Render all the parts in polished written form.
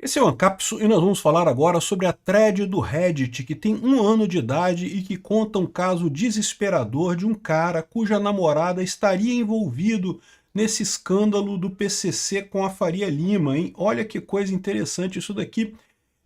Esse é o Ancapsu e nós vamos falar agora sobre a thread do Reddit, que tem 1 ano de idade e que conta um caso desesperador de um cara cuja namorada estaria envolvido nesse escândalo do PCC com a Faria Lima, hein? Olha que coisa interessante isso daqui.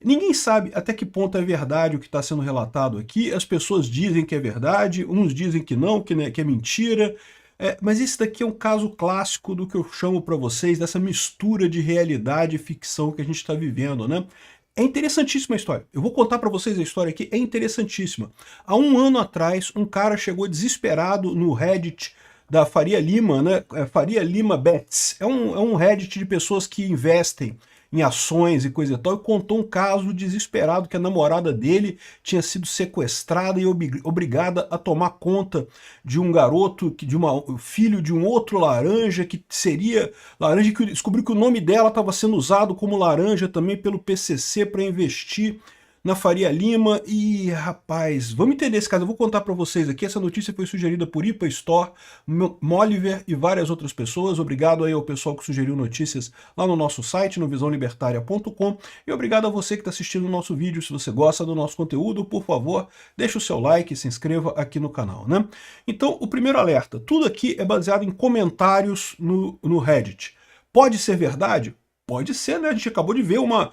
Ninguém sabe até que ponto é verdade o que está sendo relatado aqui. As pessoas dizem que é verdade, uns dizem que não, que é mentira. Mas esse daqui é um caso clássico do que eu chamo para vocês, dessa mistura de realidade e ficção que a gente está vivendo, né? É interessantíssima a história. Eu vou contar para vocês a história aqui, é interessantíssima. Há 1 ano atrás, um cara chegou desesperado no Reddit da Faria Lima, né? Faria Lima Bets. É um Reddit de pessoas que investem em ações e coisa e tal, e contou um caso desesperado que a namorada dele tinha sido sequestrada e obrigada a tomar conta de um garoto, filho de um outro laranja, que seria laranja, que descobriu que o nome dela estava sendo usado como laranja também pelo PCC para investir na Faria Lima. E, rapaz, vamos entender esse caso. Eu vou contar para vocês aqui. Essa notícia foi sugerida por Ipa Store, Moliver e várias outras pessoas. Obrigado aí ao pessoal que sugeriu notícias lá no nosso site, no visãolibertaria.com. E obrigado a você que está assistindo o nosso vídeo. Se você gosta do nosso conteúdo, por favor, deixe o seu like e se inscreva aqui no canal, né? Então, o primeiro alerta. Tudo aqui é baseado em comentários no Reddit. Pode ser verdade? Pode ser, né? A gente acabou de ver uma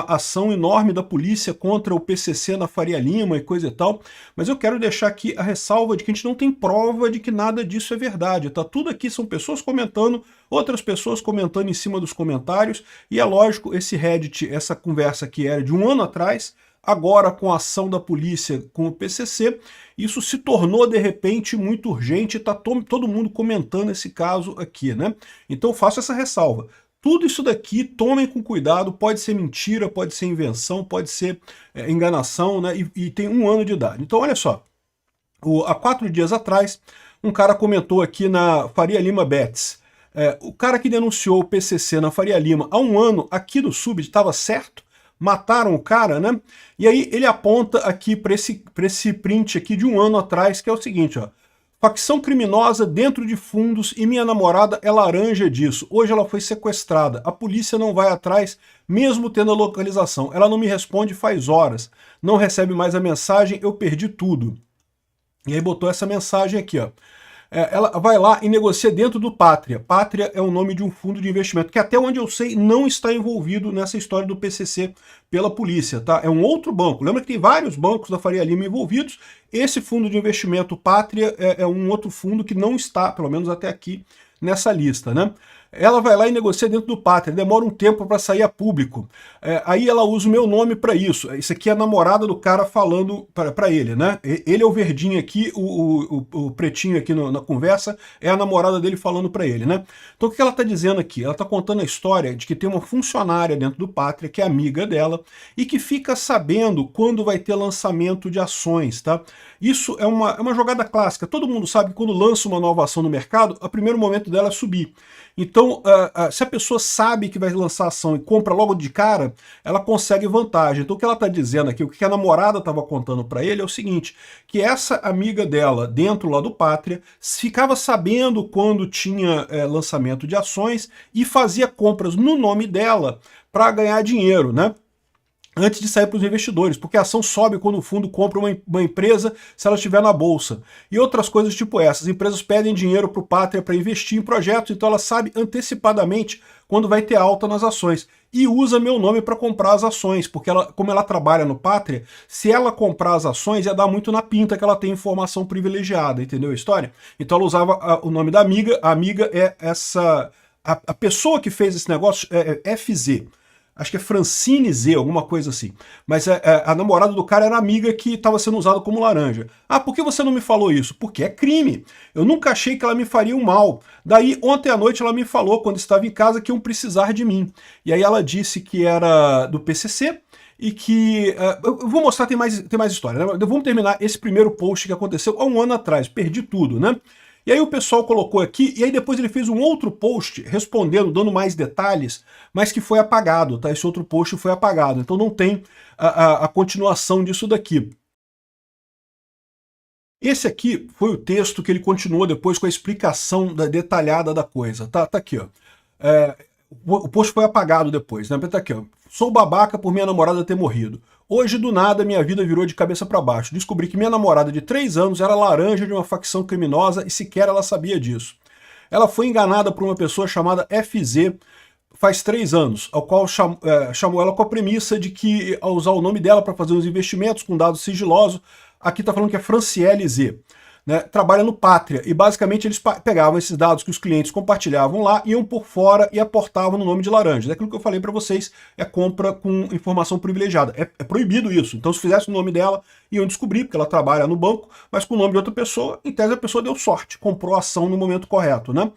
ação enorme da polícia contra o PCC na Faria Lima e coisa e tal, mas eu quero deixar aqui a ressalva de que a gente não tem prova de que nada disso é verdade, tá? Tudo aqui são pessoas comentando, outras pessoas comentando em cima dos comentários, e é lógico, esse Reddit, essa conversa que era de 1 ano atrás, agora com a ação da polícia com o PCC, isso se tornou de repente muito urgente, tá todo mundo comentando esse caso aqui, né? Então eu faço essa ressalva. Tudo isso daqui, tomem com cuidado, pode ser mentira, pode ser invenção, pode ser enganação, né? E tem 1 ano de idade. Então olha só, há 4 dias atrás, um cara comentou aqui na Faria Lima Bets, o cara que denunciou o PCC na Faria Lima há 1 ano, aqui do Sub, estava certo? Mataram o cara, né? E aí ele aponta aqui para esse print aqui de 1 ano atrás, que é o seguinte, ó. Facção criminosa dentro de fundos e minha namorada é laranja disso. Hoje ela foi sequestrada. A polícia não vai atrás, mesmo tendo a localização. Ela não me responde faz horas. Não recebe mais a mensagem, eu perdi tudo. E aí botou essa mensagem aqui, ó. Ela vai lá e negocia dentro do Pátria. Pátria é o nome de um fundo de investimento, que até onde eu sei não está envolvido nessa história do PCC pela polícia, tá? É um outro banco. Lembra que tem vários bancos da Faria Lima envolvidos. Esse fundo de investimento Pátria é um outro fundo que não está, pelo menos até aqui, nessa lista, né? Ela vai lá e negocia dentro do Pátria, demora um tempo para sair a público. Aí ela usa o meu nome para isso. Isso aqui é a namorada do cara falando para ele, né? Ele é o verdinho aqui, o pretinho aqui na conversa é a namorada dele falando para ele, né? Então o que ela está dizendo aqui? Ela está contando a história de que tem uma funcionária dentro do Pátria, que é amiga dela, e que fica sabendo quando vai ter lançamento de ações, tá? Isso é uma jogada clássica. Todo mundo sabe que quando lança uma nova ação no mercado, o primeiro momento dela é subir. Então, se a pessoa sabe que vai lançar ação e compra logo de cara, ela consegue vantagem. Então o que ela está dizendo aqui, o que a namorada estava contando para ele é o seguinte, que essa amiga dela, dentro lá do Pátria, ficava sabendo quando tinha lançamento de ações e fazia compras no nome dela para ganhar dinheiro, né? Antes de sair para os investidores, porque a ação sobe quando o fundo compra uma empresa se ela estiver na bolsa. E outras coisas tipo essas. Empresas pedem dinheiro para o Pátria para investir em projetos, então ela sabe antecipadamente quando vai ter alta nas ações. E usa meu nome para comprar as ações, porque como ela trabalha no Pátria, se ela comprar as ações, ia dar muito na pinta que ela tem informação privilegiada, entendeu a história? Então ela usava o nome da amiga, a amiga é a pessoa que fez esse negócio é FZ. Acho que é Francine Z, alguma coisa assim. Mas a namorada do cara era amiga que estava sendo usada como laranja. Ah, por que você não me falou isso? Porque é crime. Eu nunca achei que ela me faria um mal. Daí, ontem à noite, ela me falou, quando estava em casa, que iam precisar de mim. E aí ela disse que era do PCC e que... eu vou mostrar, tem mais história, né? Vamos terminar esse primeiro post que aconteceu há 1 ano atrás. Perdi tudo, né? E aí o pessoal colocou aqui, e aí depois ele fez um outro post respondendo, dando mais detalhes, mas que foi apagado, tá? Esse outro post foi apagado, então não tem a continuação disso daqui. Esse aqui foi o texto que ele continuou depois com a explicação detalhada da coisa, tá? Tá aqui, ó. O post foi apagado depois, né? Tá aqui, ó. Sou babaca por minha namorada ter morrido. Hoje, do nada, minha vida virou de cabeça para baixo. Descobri que minha namorada de 3 anos era laranja de uma facção criminosa e sequer ela sabia disso. Ela foi enganada por uma pessoa chamada FZ faz 3 anos, ao qual chamou ela com a premissa de que, ao usar o nome dela para fazer uns investimentos com dados sigilosos, aqui está falando que é Franciele Z, né, trabalha no Pátria, e basicamente eles pegavam esses dados que os clientes compartilhavam lá, iam por fora e aportavam no nome de laranja. É aquilo que eu falei para vocês, é compra com informação privilegiada. É proibido isso. Então se fizesse o nome dela, iam descobrir, porque ela trabalha no banco, mas com o nome de outra pessoa, em tese a pessoa deu sorte, comprou a ação no momento correto, né?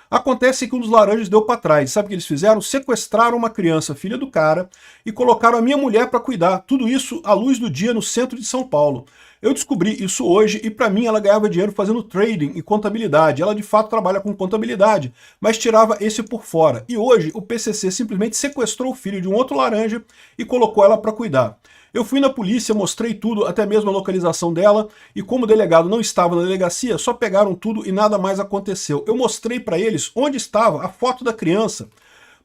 Acontece que um dos laranjas deu para trás. Sabe o que eles fizeram? Sequestraram uma criança, filha do cara, e colocaram a minha mulher para cuidar. Tudo isso à luz do dia no centro de São Paulo. Eu descobri isso hoje e para mim ela ganhava dinheiro fazendo trading e contabilidade. Ela de fato trabalha com contabilidade, mas tirava esse por fora. E hoje o PCC simplesmente sequestrou o filho de um outro laranja e colocou ela para cuidar. Eu fui na polícia, mostrei tudo, até mesmo a localização dela, e como o delegado não estava na delegacia, só pegaram tudo e nada mais aconteceu. Eu mostrei para eles onde estava a foto da criança,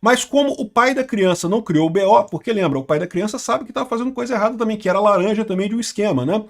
mas como o pai da criança não criou o BO, porque lembra, o pai da criança sabe que estava fazendo coisa errada também, que era laranja também de um esquema, né?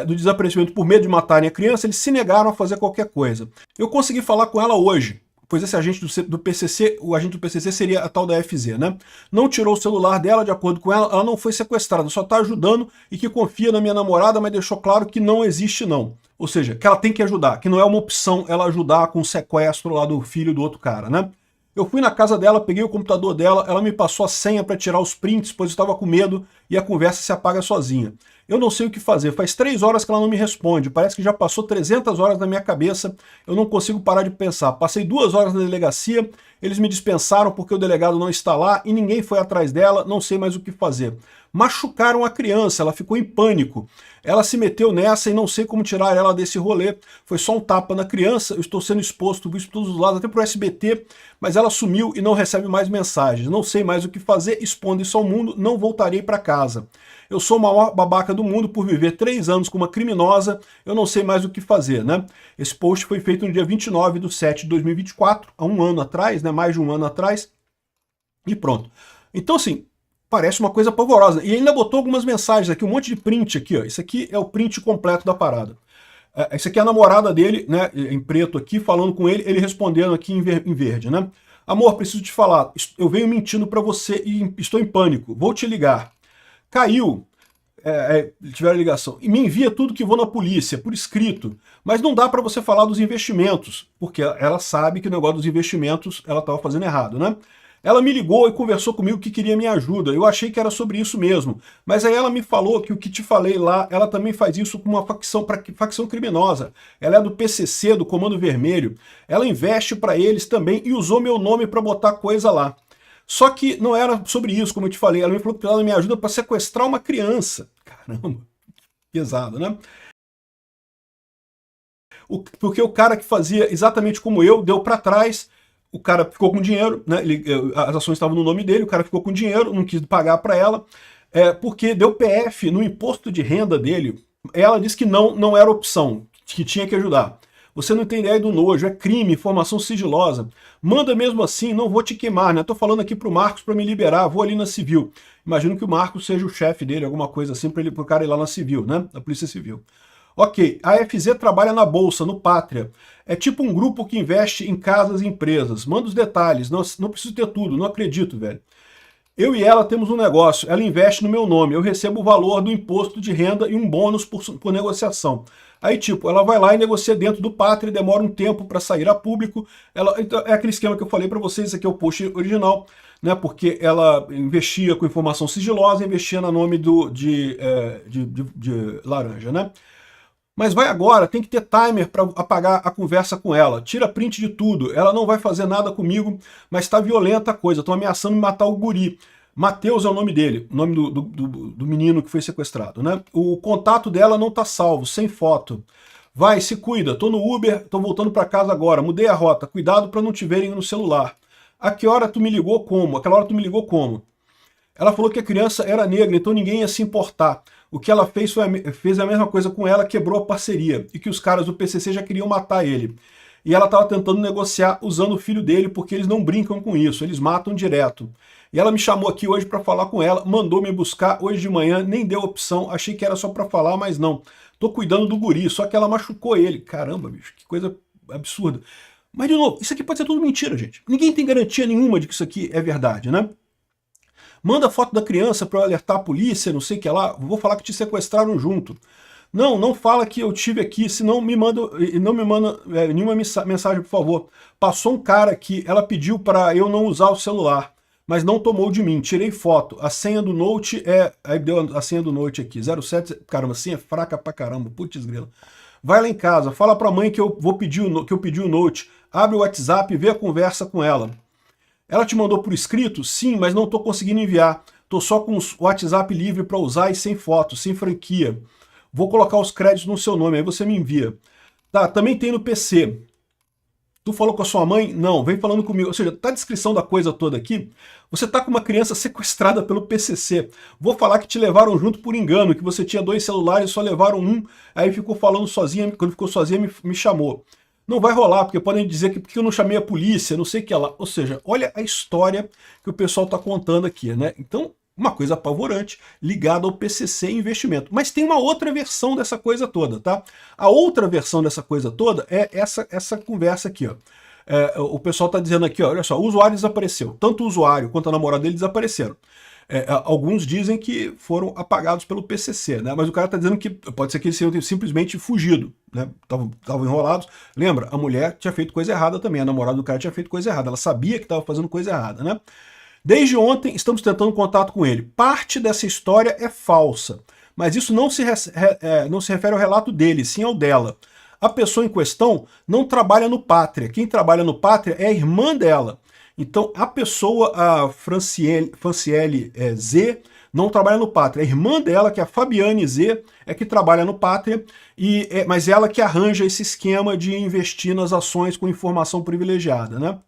Do desaparecimento por medo de matarem a criança, eles se negaram a fazer qualquer coisa. Eu consegui falar com ela hoje, pois esse agente do PCC, o agente do PCC seria a tal da FZ, né? Não tirou o celular dela, de acordo com ela, ela não foi sequestrada, só está ajudando e que confia na minha namorada, mas deixou claro que não existe não. Ou seja, que ela tem que ajudar, que não é uma opção ela ajudar com o sequestro lá do filho do outro cara, né? Eu fui na casa dela, peguei o computador dela, ela me passou a senha para tirar os prints, pois eu estava com medo e a conversa se apaga sozinha. Eu não sei o que fazer, faz 3 horas que ela não me responde, parece que já passou 300 horas na minha cabeça, eu não consigo parar de pensar. Passei 2 horas na delegacia, eles me dispensaram porque o delegado não está lá e ninguém foi atrás dela, não sei mais o que fazer. Machucaram a criança, ela ficou em pânico. Ela se meteu nessa e não sei como tirar ela desse rolê. Foi só um tapa na criança, eu estou sendo exposto, visto por todos os lados, até pro SBT, mas ela sumiu e não recebe mais mensagens. Não sei mais o que fazer, expondo isso ao mundo, não voltarei para casa. Eu sou o maior babaca do mundo por viver 3 anos com uma criminosa, eu não sei mais o que fazer, né? Esse post foi feito no dia 29/7/2024, há um ano atrás, né? Mais de um ano atrás, e pronto. Então, assim, parece uma coisa pavorosa. E ainda botou algumas mensagens aqui, um monte de print aqui, ó. Isso aqui é o print completo da parada. Essa aqui é a namorada dele, né, em preto aqui, falando com ele respondendo aqui em verde, né? Amor, preciso te falar, eu venho mentindo pra você e estou em pânico, vou te ligar. Caiu, tiveram ligação, e me envia tudo que vou na polícia, por escrito, mas não dá pra você falar dos investimentos, porque ela sabe que o negócio dos investimentos ela estava fazendo errado, né? Ela me ligou e conversou comigo que queria minha ajuda. Eu achei que era sobre isso mesmo. Mas aí ela me falou que o que te falei lá, ela também faz isso com uma facção criminosa. Ela é do PCC, do Comando Vermelho. Ela investe para eles também e usou meu nome para botar coisa lá. Só que não era sobre isso, como eu te falei. Ela me falou que precisava da minha ajuda para sequestrar uma criança. Caramba, pesado, né? Porque o cara que fazia exatamente como eu, deu para trás. O cara ficou com dinheiro, né? As ações estavam no nome dele, o cara ficou com dinheiro, não quis pagar para ela, porque deu PF no imposto de renda dele. Ela disse que não era opção, que tinha que ajudar. Você não tem ideia do nojo, é crime, informação sigilosa. Manda mesmo assim, não vou te queimar, né? Tô falando aqui pro Marcos para me liberar, vou ali na civil. Imagino que o Marcos seja o chefe dele, alguma coisa assim, pro cara ir lá na civil, né? Na Polícia Civil. Ok, a FZ trabalha na Bolsa, no Pátria. É tipo um grupo que investe em casas e empresas. Manda os detalhes, não preciso ter tudo, não acredito, velho. Eu e ela temos um negócio, ela investe no meu nome, eu recebo o valor do imposto de renda e um bônus por negociação. Aí, tipo, ela vai lá e negocia dentro do Pátria, demora um tempo para sair a público. Então, é aquele esquema que eu falei para vocês, esse aqui é o post original, né? Porque ela investia com informação sigilosa, investia no nome de laranja, né? Mas vai agora, tem que ter timer para apagar a conversa com ela. Tira print de tudo. Ela não vai fazer nada comigo, mas está violenta a coisa. Estão ameaçando me matar o guri. Mateus é o nome dele, o nome do menino que foi sequestrado, né? O contato dela não está salvo, sem foto. Vai, se cuida. Tô no Uber, tô voltando para casa agora. Mudei a rota. Cuidado para não te verem no celular. A que hora tu me ligou como? Aquela hora tu me ligou como? Ela falou que a criança era negra, então ninguém ia se importar. O que ela fez a mesma coisa com ela, quebrou a parceria, e que os caras do PCC já queriam matar ele. e ela estava tentando negociar usando o filho dele, porque eles não brincam com isso, eles matam direto. E ela me chamou aqui hoje para falar com ela, mandou me buscar hoje de manhã, nem deu opção, achei que era só para falar, mas não. Tô cuidando do guri, só que ela machucou ele. Caramba, bicho, que coisa absurda. Mas, de novo, isso aqui pode ser tudo mentira, gente. Ninguém tem garantia nenhuma de que isso aqui é verdade, né? Manda foto da criança para eu alertar a polícia, não sei o que lá, vou falar que te sequestraram junto. Não, não fala que eu tive aqui, senão não me manda nenhuma mensagem, por favor. Passou um cara aqui, ela pediu para eu não usar o celular, mas não tomou de mim, tirei foto. A senha do Note aí deu a senha do Note aqui, 07, caramba, a senha é fraca pra caramba, putz grila. Vai lá em casa, fala pra mãe que eu pedi o Note, abre o WhatsApp e vê a conversa com ela. Ela te mandou por escrito? Sim, mas não estou conseguindo enviar. Estou só com o WhatsApp livre para usar e sem foto, sem franquia. Vou colocar os créditos no seu nome, aí você me envia. Tá, também tem no PC. Tu falou com a sua mãe? Não, vem falando comigo. Ou seja, tá a descrição da coisa toda aqui. Você tá com uma criança sequestrada pelo PCC. Vou falar que te levaram junto por engano, que você tinha 2 celulares, só levaram um, aí ficou falando sozinha, quando ficou sozinha me chamou. Não vai rolar, porque podem dizer que porque eu não chamei a polícia, não sei o que lá. Ou seja, olha a história que o pessoal está contando aqui, né? Então, uma coisa apavorante, ligada ao PCC investimento. Mas tem uma outra versão dessa coisa toda, tá? A outra versão dessa coisa toda é essa conversa aqui, ó. O pessoal está dizendo aqui, ó, olha só, o usuário desapareceu. Tanto o usuário quanto a namorada dele desapareceram. Alguns dizem que foram apagados pelo PCC, né? Mas o cara está dizendo que pode ser que eles tenham simplesmente fugido, né? Estavam enrolados. Lembra, a mulher tinha feito coisa errada também, a namorada do cara tinha feito coisa errada, ela sabia que estava fazendo coisa errada, né? Desde ontem estamos tentando contato com ele. Parte dessa história é falsa, mas isso não se refere ao relato dele, sim ao dela. A pessoa em questão não trabalha no Pátria. Quem trabalha no Pátria é a irmã dela. Então, a pessoa, a Franciele Z, não trabalha no Pátria. A irmã dela, que é a Fabiane Z, é que trabalha no Pátria, mas ela que arranja esse esquema de investir nas ações com informação privilegiada, né?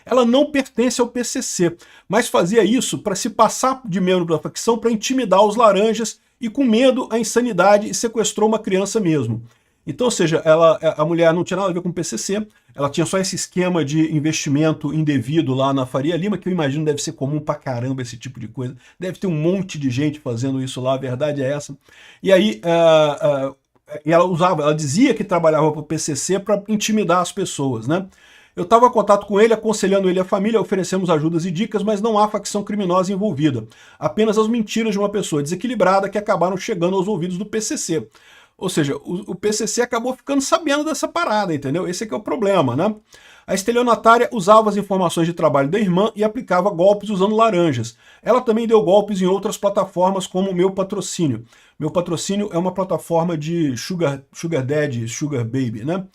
Ela não pertence ao PCC, mas fazia isso para se passar de membro da facção para intimidar os laranjas e, com medo, a insanidade, e sequestrou uma criança mesmo. Então, ou seja, a mulher não tinha nada a ver com o PCC, ela tinha só esse esquema de investimento indevido lá na Faria Lima, que eu imagino deve ser comum pra caramba esse tipo de coisa. Deve ter um monte de gente fazendo isso lá, a verdade é essa. E aí, ela dizia que trabalhava para o PCC para intimidar as pessoas, né? Eu estava em contato com ele, aconselhando ele e a família, oferecemos ajudas e dicas, mas não há facção criminosa envolvida. Apenas as mentiras de uma pessoa desequilibrada que acabaram chegando aos ouvidos do PCC. Ou seja, o PCC acabou ficando sabendo dessa parada, entendeu? Esse é que é o problema, né? A estelionatária usava as informações de trabalho da irmã e aplicava golpes usando laranjas. Ela também deu golpes em outras plataformas como o Meu Patrocínio. Meu Patrocínio é uma plataforma de sugar daddy, sugar baby, né?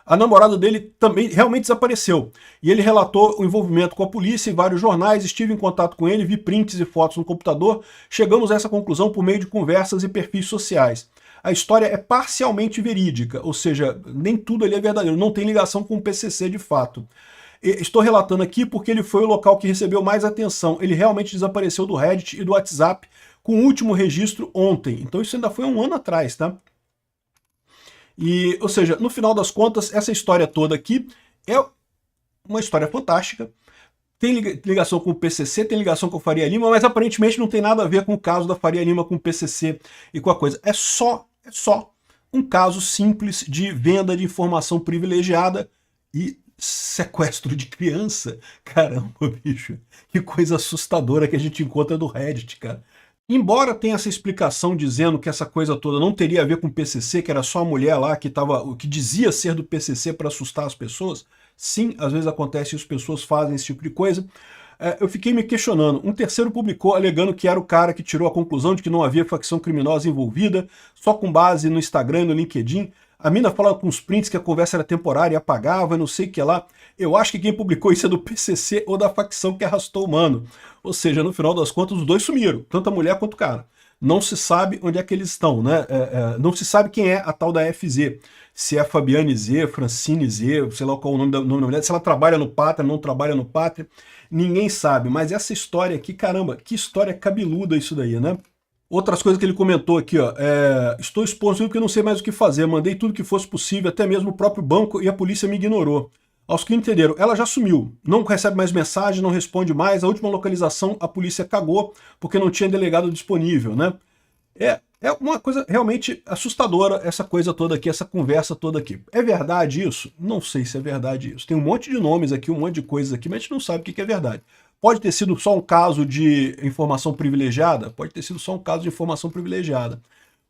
A namorada dele também realmente desapareceu. E ele relatou o envolvimento com a polícia em vários jornais, estive em contato com ele, vi prints e fotos no computador, chegamos a essa conclusão por meio de conversas e perfis sociais. A história é parcialmente verídica, ou seja, nem tudo ali é verdadeiro, não tem ligação com o PCC de fato. Estou relatando aqui porque ele foi o local que recebeu mais atenção. Ele realmente desapareceu do Reddit e do WhatsApp com o último registro ontem. Então isso ainda foi um ano atrás, tá? Ou seja, no final das contas, essa história toda aqui é uma história fantástica. Tem ligação com o PCC, tem ligação com a Faria Lima, mas aparentemente não tem nada a ver com o caso da Faria Lima com o PCC e com a coisa. É só um caso simples de venda de informação privilegiada e sequestro de criança. Caramba, bicho, que coisa assustadora que a gente encontra do Reddit, cara. Embora tenha essa explicação dizendo que essa coisa toda não teria a ver com o PCC, que era só a mulher lá que dizia ser do PCC para assustar as pessoas, sim, às vezes acontece e as pessoas fazem esse tipo de coisa, eu fiquei me questionando. Um terceiro publicou alegando que era o cara que tirou a conclusão de que não havia facção criminosa envolvida, só com base no Instagram e no LinkedIn. A mina fala com os prints que a conversa era temporária e apagava, não sei o que lá. Eu acho que quem publicou isso é do PCC ou da facção que arrastou o mano. Ou seja, no final das contas, os dois sumiram, tanto a mulher quanto o cara. Não se sabe onde é que eles estão, né? Não se sabe quem é a tal da FZ. Se é a Fabiane Z, Francine Z, sei lá qual é o nome da mulher, se ela trabalha no Pátria, não trabalha no Pátria, ninguém sabe. Mas essa história aqui, caramba, que história cabeluda isso daí, né? Outras coisas que ele comentou aqui, ó, estou exposto porque não sei mais o que fazer, mandei tudo que fosse possível, até mesmo o próprio banco, e a polícia me ignorou. Aos que entenderam, ela já sumiu, não recebe mais mensagem, não responde mais, a última localização a polícia cagou porque não tinha delegado disponível, né? É uma coisa realmente assustadora essa coisa toda aqui, essa conversa toda aqui. É verdade isso? Não sei se é verdade isso. Tem um monte de nomes aqui, um monte de coisas aqui, mas a gente não sabe o que é verdade. Pode ter sido só um caso de informação privilegiada? Pode ter sido só um caso de informação privilegiada.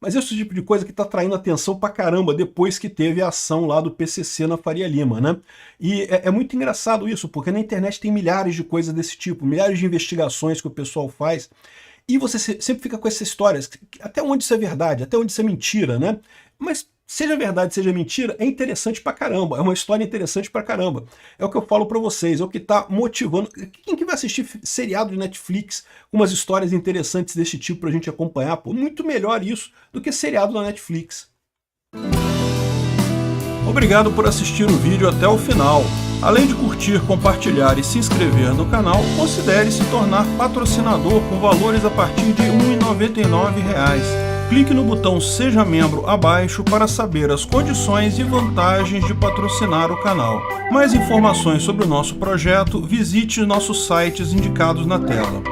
Mas esse tipo de coisa que está atraindo atenção pra caramba depois que teve a ação lá do PCC na Faria Lima, né? E é muito engraçado isso, porque na internet tem milhares de coisas desse tipo, milhares de investigações que o pessoal faz, e você sempre fica com essas histórias, até onde isso é verdade, até onde isso é mentira, né? Mas seja verdade, seja mentira, é interessante pra caramba, é uma história interessante pra caramba. É o que eu falo pra vocês, é o que tá motivando. Quem que vai assistir seriado de Netflix com umas histórias interessantes desse tipo pra gente acompanhar? Pô, muito melhor isso do que seriado da Netflix. Obrigado por assistir o vídeo até o final. Além de curtir, compartilhar e se inscrever no canal, considere se tornar patrocinador com valores a partir de R$ 1,99. Clique no botão Seja Membro abaixo para saber as condições e vantagens de patrocinar o canal. Mais informações sobre o nosso projeto, visite nossos sites indicados na tela.